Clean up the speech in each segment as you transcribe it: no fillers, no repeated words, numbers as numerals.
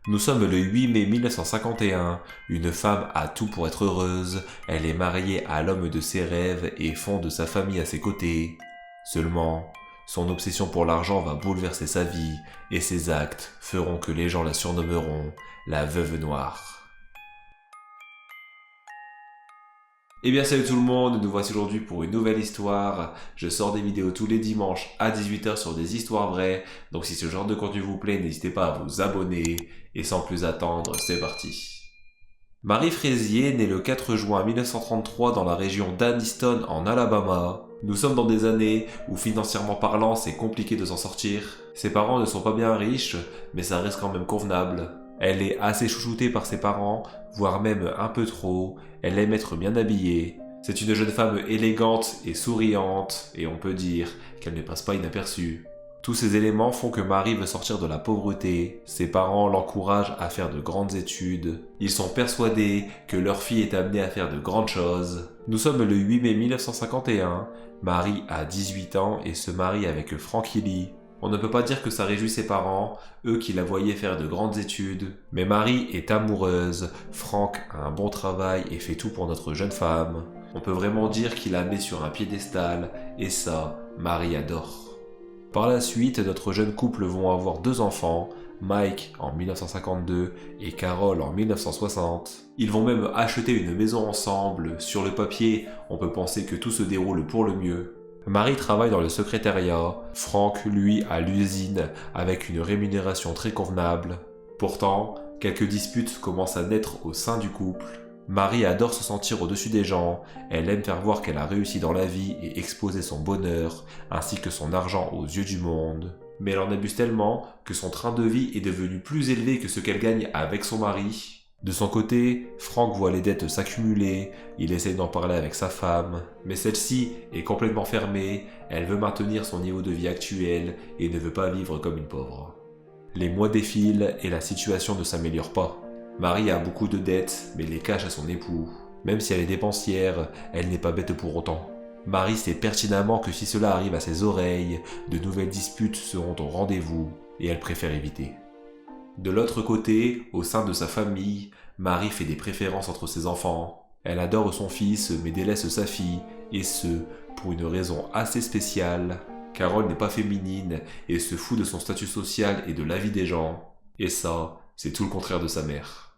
Nous sommes le 8 mai 1951, une femme a tout pour être heureuse, elle est mariée à l'homme de ses rêves et fonde sa famille à ses côtés. Seulement, son obsession pour l'argent va bouleverser sa vie et ses actes feront que les gens la surnommeront la veuve noire. Eh bien salut tout le monde, nous voici aujourd'hui pour une nouvelle histoire. Je sors des vidéos tous les dimanches à 18h sur des histoires vraies, donc si ce genre de contenu vous plaît, n'hésitez pas à vous abonner, et sans plus attendre, c'est parti. Marie Fraisier naît le 4 juin 1933 dans la région d'Anniston en Alabama. Nous sommes dans des années où financièrement parlant c'est compliqué de s'en sortir. Ses parents ne sont pas bien riches, mais ça reste quand même convenable. Elle est assez chouchoutée par ses parents, voire même un peu trop. Elle aime être bien habillée. C'est une jeune femme élégante et souriante, et on peut dire qu'elle ne passe pas inaperçue. Tous ces éléments font que Marie veut sortir de la pauvreté. Ses parents l'encouragent à faire de grandes études. Ils sont persuadés que leur fille est amenée à faire de grandes choses. Nous sommes le 8 mai 1951. Marie a 18 ans et se marie avec Frankie Lee. On ne peut pas dire que ça réjouit ses parents, eux qui la voyaient faire de grandes études. Mais Marie est amoureuse, Franck a un bon travail et fait tout pour notre jeune femme. On peut vraiment dire qu'il la met sur un piédestal, et ça, Marie adore. Par la suite, notre jeune couple vont avoir 2 enfants, Mike en 1952 et Carol en 1960. Ils vont même acheter une maison ensemble. Sur le papier, on peut penser que tout se déroule pour le mieux. Marie travaille dans le secrétariat, Franck, lui, à l'usine, avec une rémunération très convenable. Pourtant, quelques disputes commencent à naître au sein du couple. Marie adore se sentir au-dessus des gens, elle aime faire voir qu'elle a réussi dans la vie et exposer son bonheur, ainsi que son argent aux yeux du monde. Mais elle en abuse tellement que son train de vie est devenu plus élevé que ce qu'elle gagne avec son mari. De son côté, Franck voit les dettes s'accumuler, il essaye d'en parler avec sa femme, mais celle-ci est complètement fermée, elle veut maintenir son niveau de vie actuel et ne veut pas vivre comme une pauvre. Les mois défilent et la situation ne s'améliore pas. Marie a beaucoup de dettes, mais les cache à son époux. Même si elle est dépensière, elle n'est pas bête pour autant. Marie sait pertinemment que si cela arrive à ses oreilles, de nouvelles disputes seront au rendez-vous, et elle préfère éviter. De l'autre côté, au sein de sa famille, Marie fait des préférences entre ses enfants. Elle adore son fils mais délaisse sa fille, et ce, pour une raison assez spéciale. Carole n'est pas féminine et se fout de son statut social et de la vie des gens. Et ça, c'est tout le contraire de sa mère.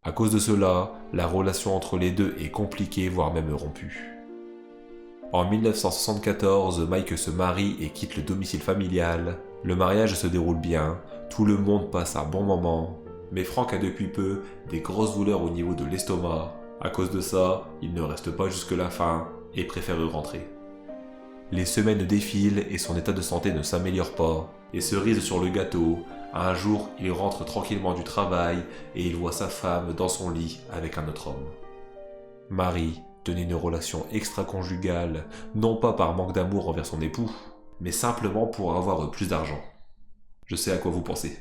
À cause de cela, la relation entre les deux est compliquée, voire même rompue. En 1974, Mike se marie et quitte le domicile familial. Le mariage se déroule bien, tout le monde passe un bon moment, mais Franck a depuis peu des grosses douleurs au niveau de l'estomac. À cause de ça, il ne reste pas jusque la fin et préfère rentrer. Les semaines défilent et son état de santé ne s'améliore pas. Et cerise sur le gâteau, un jour il rentre tranquillement du travail et il voit sa femme dans son lit avec un autre homme. Marie tenait une relation extra-conjugale, non pas par manque d'amour envers son époux, mais simplement pour avoir plus d'argent. Je sais à quoi vous pensez.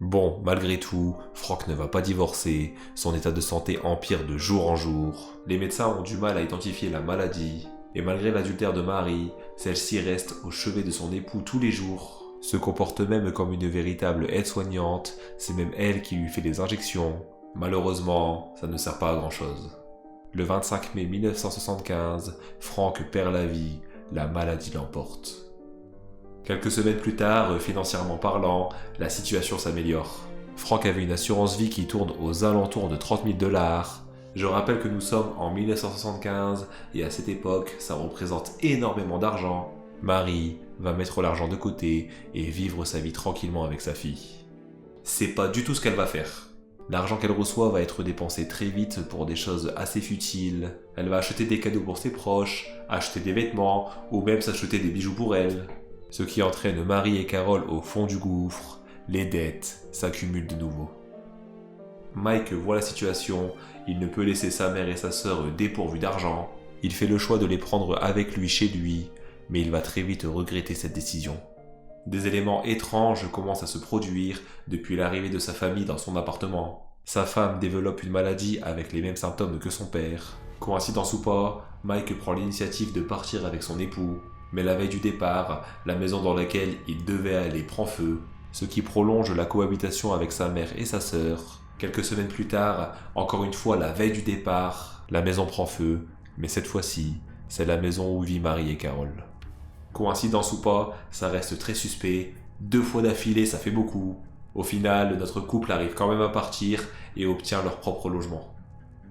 Bon, malgré tout, Franck ne va pas divorcer, son état de santé empire de jour en jour. Les médecins ont du mal à identifier la maladie, et malgré l'adultère de Marie, celle-ci reste au chevet de son époux tous les jours, se comporte même comme une véritable aide-soignante, c'est même elle qui lui fait les injections. Malheureusement, ça ne sert pas à grand-chose. Le 25 mai 1975, Franck perd la vie, la maladie l'emporte. Quelques semaines plus tard, financièrement parlant, la situation s'améliore. Franck avait une assurance vie qui tourne aux alentours de 30 000 $. Je rappelle que nous sommes en 1975 et à cette époque, ça représente énormément d'argent. Marie va mettre l'argent de côté et vivre sa vie tranquillement avec sa fille. C'est pas du tout ce qu'elle va faire. L'argent qu'elle reçoit va être dépensé très vite pour des choses assez futiles. Elle va acheter des cadeaux pour ses proches, acheter des vêtements ou même s'acheter des bijoux pour elle. Ce qui entraîne Marie et Carole au fond du gouffre. Les dettes s'accumulent de nouveau. Mike voit la situation, il ne peut laisser sa mère et sa sœur dépourvues d'argent. Il fait le choix de les prendre avec lui chez lui, mais il va très vite regretter cette décision. Des éléments étranges commencent à se produire depuis l'arrivée de sa famille dans son appartement. Sa femme développe une maladie avec les mêmes symptômes que son père. Coïncidence ou pas, Mike prend l'initiative de partir avec son époux. Mais la veille du départ, la maison dans laquelle il devait aller prend feu. ce qui prolonge la cohabitation avec sa mère et sa sœur. Quelques semaines plus tard, encore une fois la veille du départ, la maison prend feu, mais cette fois-ci, c'est la maison où vivent Marie et Carol. Coïncidence ou pas, ça reste très suspect, 2 fois d'affilée ça fait beaucoup. Au final, notre couple arrive quand même à partir et obtient leur propre logement.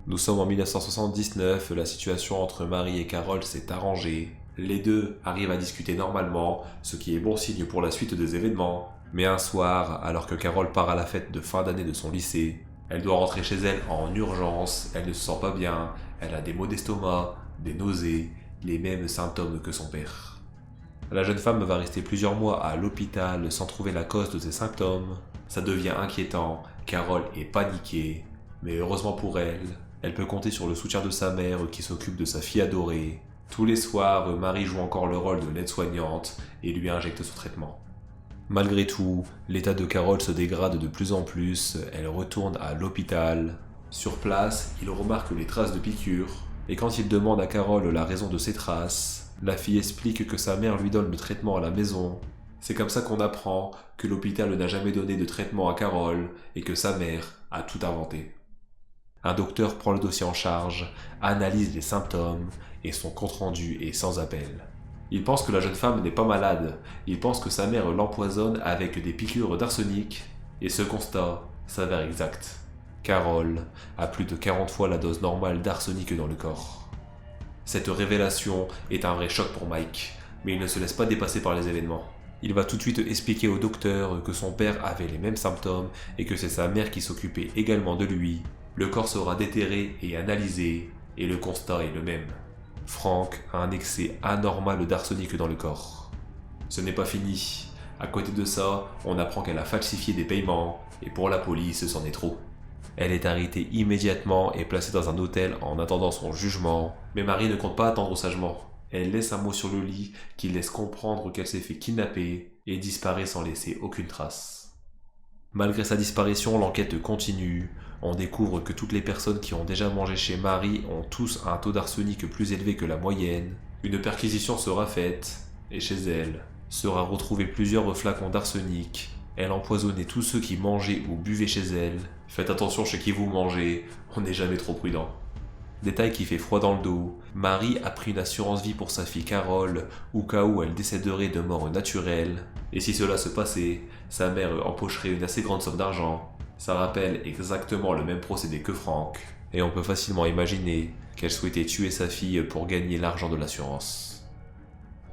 Nous sommes en 1979, la situation entre Marie et Carol s'est arrangée. Les deux arrivent à discuter normalement, ce qui est bon signe pour la suite des événements. Mais un soir, alors que Carol part à la fête de fin d'année de son lycée, elle doit rentrer chez elle en urgence, elle ne se sent pas bien, elle a des maux d'estomac, des nausées, les mêmes symptômes que son père. La jeune femme va rester plusieurs mois à l'hôpital sans trouver la cause de ses symptômes. Ça devient inquiétant, Carol est paniquée, mais heureusement pour elle, elle peut compter sur le soutien de sa mère qui s'occupe de sa fille adorée. Tous les soirs, Marie joue encore le rôle de l'aide-soignante et lui injecte son traitement. Malgré tout, l'état de Carol se dégrade de plus en plus, elle retourne à l'hôpital. Sur place, il remarque les traces de piqûres, et quand il demande à Carol la raison de ces traces, la fille explique que sa mère lui donne le traitement à la maison. C'est comme ça qu'on apprend que l'hôpital n'a jamais donné de traitement à Carol et que sa mère a tout inventé. Un docteur prend le dossier en charge, analyse les symptômes et son compte-rendu est sans appel. Il pense que la jeune femme n'est pas malade, il pense que sa mère l'empoisonne avec des piqûres d'arsenic et ce constat s'avère exact. Carol a plus de 40 fois la dose normale d'arsenic dans le corps. Cette révélation est un vrai choc pour Mike, mais il ne se laisse pas dépasser par les événements. Il va tout de suite expliquer au docteur que son père avait les mêmes symptômes et que c'est sa mère qui s'occupait également de lui. Le corps sera déterré et analysé, et le constat est le même. Frank a un excès anormal d'arsenic dans le corps. Ce n'est pas fini. À côté de ça, on apprend qu'elle a falsifié des paiements, et pour la police, c'en est trop. Elle est arrêtée immédiatement et placée dans un hôtel en attendant son jugement, mais Marie ne compte pas attendre sagement. Elle laisse un mot sur le lit qui laisse comprendre qu'elle s'est fait kidnapper et disparaît sans laisser aucune trace. Malgré sa disparition, l'enquête continue. On découvre que toutes les personnes qui ont déjà mangé chez Marie ont tous un taux d'arsenic plus élevé que la moyenne. Une perquisition sera faite, et chez elle sera retrouvé plusieurs flacons d'arsenic. Elle empoisonnait tous ceux qui mangeaient ou buvaient chez elle. Faites attention chez qui vous mangez, on n'est jamais trop prudent. Détail qui fait froid dans le dos, Marie a pris une assurance vie pour sa fille Carol, au cas où elle décéderait de mort naturelle. Et si cela se passait, sa mère empocherait une assez grande somme d'argent. Ça rappelle exactement le même procédé que Frank, et on peut facilement imaginer qu'elle souhaitait tuer sa fille pour gagner l'argent de l'assurance.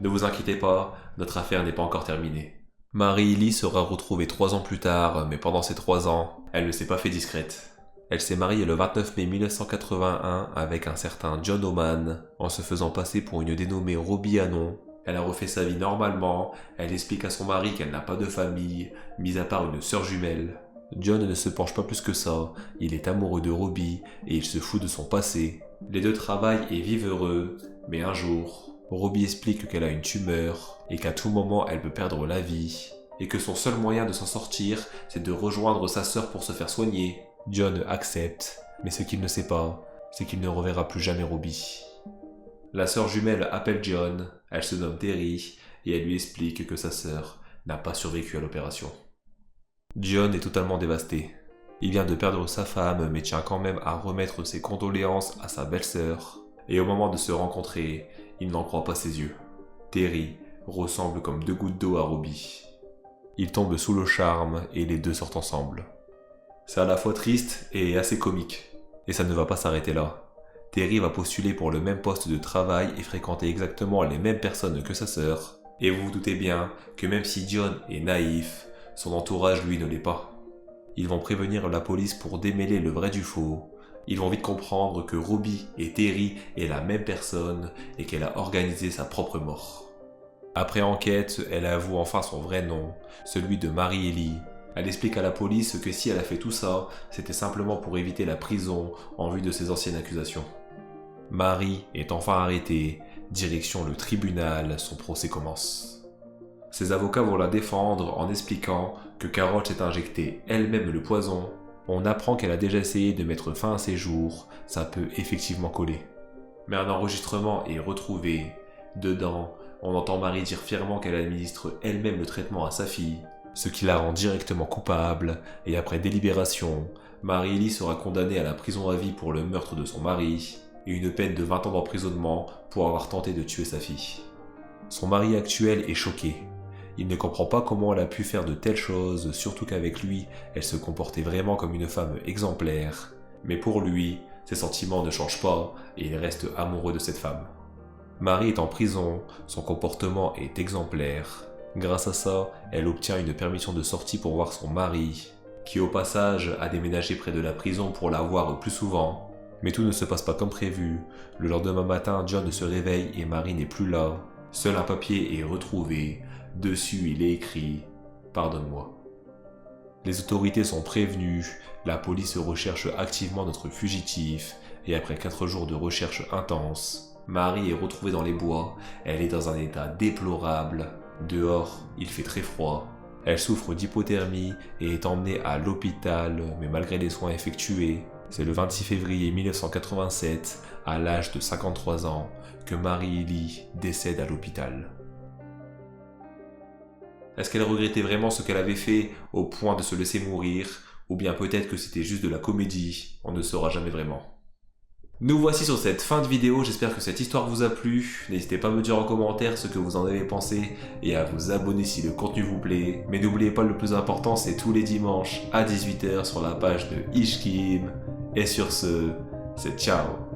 Ne vous inquiétez pas, notre affaire n'est pas encore terminée. Marie Lee sera retrouvée 3 ans plus tard, mais pendant ces 3 ans, elle ne s'est pas fait discrète. Elle s'est mariée le 29 mai 1981 avec un certain John Oman, en se faisant passer pour une dénommée Robbie Hannon. Elle a refait sa vie normalement, elle explique à son mari qu'elle n'a pas de famille, mis à part une sœur jumelle. John ne se penche pas plus que ça, il est amoureux de Robbie et il se fout de son passé. Les deux travaillent et vivent heureux, mais un jour, Robbie explique qu'elle a une tumeur et qu'à tout moment elle peut perdre la vie, et que son seul moyen de s'en sortir, c'est de rejoindre sa sœur pour se faire soigner. John accepte, mais ce qu'il ne sait pas, c'est qu'il ne reverra plus jamais Robbie. La sœur jumelle appelle John, elle se nomme Terry, et elle lui explique que sa sœur n'a pas survécu à l'opération. John est totalement dévasté. Il vient de perdre sa femme, mais tient quand même à remettre ses condoléances à sa belle-sœur. Et au moment de se rencontrer, il n'en croit pas ses yeux. Terry ressemble comme 2 gouttes d'eau à Robbie. Ils tombent sous le charme et les deux sortent ensemble. C'est à la fois triste et assez comique. Et ça ne va pas s'arrêter là. Terry va postuler pour le même poste de travail et fréquenter exactement les mêmes personnes que sa sœur. Et vous vous doutez bien que même si John est naïf, son entourage lui ne l'est pas. Ils vont prévenir la police pour démêler le vrai du faux. Ils vont vite comprendre que Robbie et Terry est la même personne et qu'elle a organisé sa propre mort. Après enquête, elle avoue enfin son vrai nom, celui de Marie Ellie. Elle explique à la police que si elle a fait tout ça, c'était simplement pour éviter la prison en vue de ses anciennes accusations. Marie est enfin arrêtée, direction le tribunal, son procès commence. Ses avocats vont la défendre en expliquant que Carol s'est injectée elle-même le poison. On apprend qu'elle a déjà essayé de mettre fin à ses jours, ça peut effectivement coller. Mais un enregistrement est retrouvé. Dedans, on entend Marie dire fièrement qu'elle administre elle-même le traitement à sa fille. ce qui la rend directement coupable, et après délibération, Marie-Élie sera condamnée à la prison à vie pour le meurtre de son mari, et une peine de 20 ans d'emprisonnement pour avoir tenté de tuer sa fille. Son mari actuel est choqué. Il ne comprend pas comment elle a pu faire de telles choses, surtout qu'avec lui, elle se comportait vraiment comme une femme exemplaire. Mais pour lui, ses sentiments ne changent pas et il reste amoureux de cette femme. Marie est en prison, son comportement est exemplaire. Grâce à ça, elle obtient une permission de sortie pour voir son mari, qui au passage a déménagé près de la prison pour la voir plus souvent. Mais tout ne se passe pas comme prévu. Le lendemain matin, John se réveille et Marie n'est plus là. Seul un papier est retrouvé. Dessus, il est écrit « Pardonne-moi ». Les autorités sont prévenues, la police recherche activement notre fugitif, et après 4 jours de recherche intense, Marie est retrouvée dans les bois. Elle est dans un état déplorable. Dehors, il fait très froid. Elle souffre d'hypothermie et est emmenée à l'hôpital, mais malgré les soins effectués, c'est le 26 février 1987, à l'âge de 53 ans, que Marie-Élie décède à l'hôpital. Est-ce qu'elle regrettait vraiment ce qu'elle avait fait au point de se laisser mourir, ou bien peut-être que c'était juste de la comédie, on ne saura jamais vraiment. Nous voici sur cette fin de vidéo, j'espère que cette histoire vous a plu. N'hésitez pas à me dire en commentaire ce que vous en avez pensé et à vous abonner si le contenu vous plaît. Mais n'oubliez pas, le plus important, c'est tous les dimanches à 18 h sur la page de Ishkim. Et sur ce, c'est ciao.